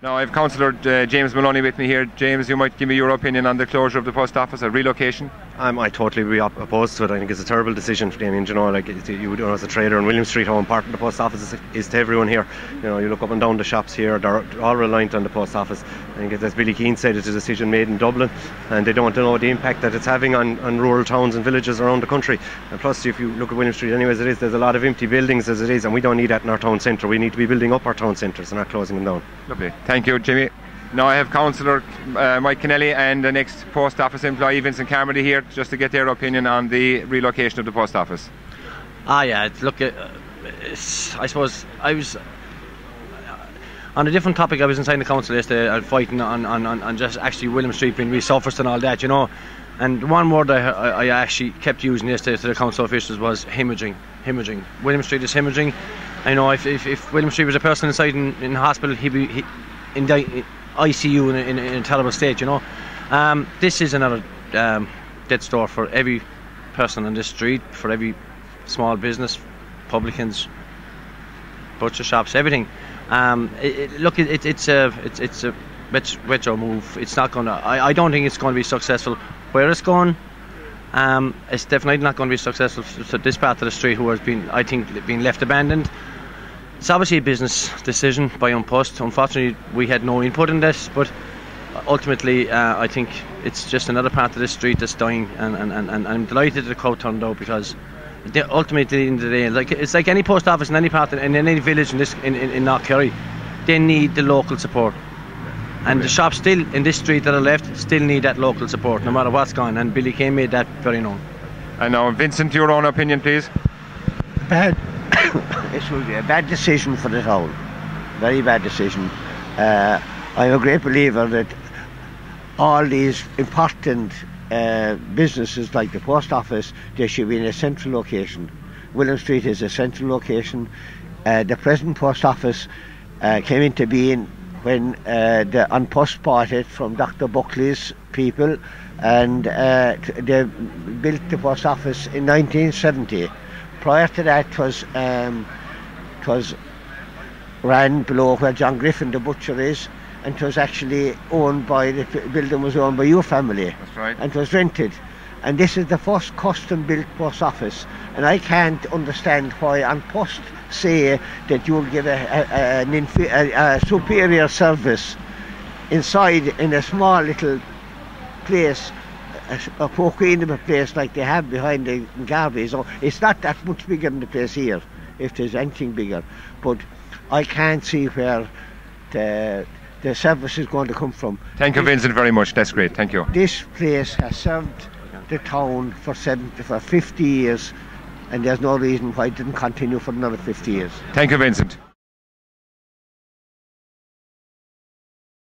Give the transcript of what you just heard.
Now I have Councillor James Maloney with me here. James, you might give me your opinion on the closure of the post office, a relocation. I totally opposed to it. I think it's a terrible decision. I mean, as a trader in William Street, how important the post office is to everyone here. You look up and down the shops here; they're all reliant on the post office. I think, as Billy Keane said, it's a decision made in Dublin, and they don't know the impact that it's having on rural towns and villages around the country. And plus, if you look at William Street, anyway, as it is, there's a lot of empty buildings as it is, and we don't need that in our town centre. We need to be building up our town centres and not closing them down. Lovely. Thank you, Jimmy. Now I have Councillor Mike Kennelly and the next post office employee Vincent Carmody here just to get their opinion on the relocation of the post office. Look, I suppose I was on a different topic. I was inside the council yesterday fighting on just actually William Street being resurfaced and all that, and one word I actually kept using yesterday to the council officials was hemorrhaging. William Street is hemorrhaging. I know if William Street was a person inside in hospital, he'd be in the ICU in a terrible state. This is another dead store for every person on this street, for every small business, publicans, butcher shops, everything. It's a retro move. It's not going to. I don't think it's going to be successful. Where it's going, it's definitely not going to be successful to this part of the street, who has been, I think, been left abandoned. It's obviously a business decision by An Post. Unfortunately, we had no input in this, but ultimately, I think it's just another part of this street that's dying, and I'm delighted that the crowd turned out, because ultimately, at the end of the day, it's like any post office in any part, in any village in North Kerry, they need the local support. And the shops still in this street that are left still need that local support, no matter what's gone. And Billy Kane made that very known. And now, Vincent, your own opinion, please. This will be a bad decision for the town. Very bad decision. I'm a great believer that all these important businesses like the post office, they should be in a central location. William Street is a central location. The present post office came into being when the An Post bought it from Dr. Buckley's people, and they built the post office in 1970. Prior to that, it was ran below where John Griffin, the butcher, is, and it was actually owned by, the building was owned by your family. That's right. And it was rented. And this is the first custom-built post office. And I can't understand why An Post say that you'll give a superior service inside in a small little place, a poking of a place like they have behind the Garvey. So it's not that much bigger than the place here, if there's anything bigger. But I can't see where the service is going to come from. Thank you, Vincent, very much. That's great. Thank you. This place has served the town for 50 years, and there's no reason why it didn't continue for another 50 years. Thank you, Vincent.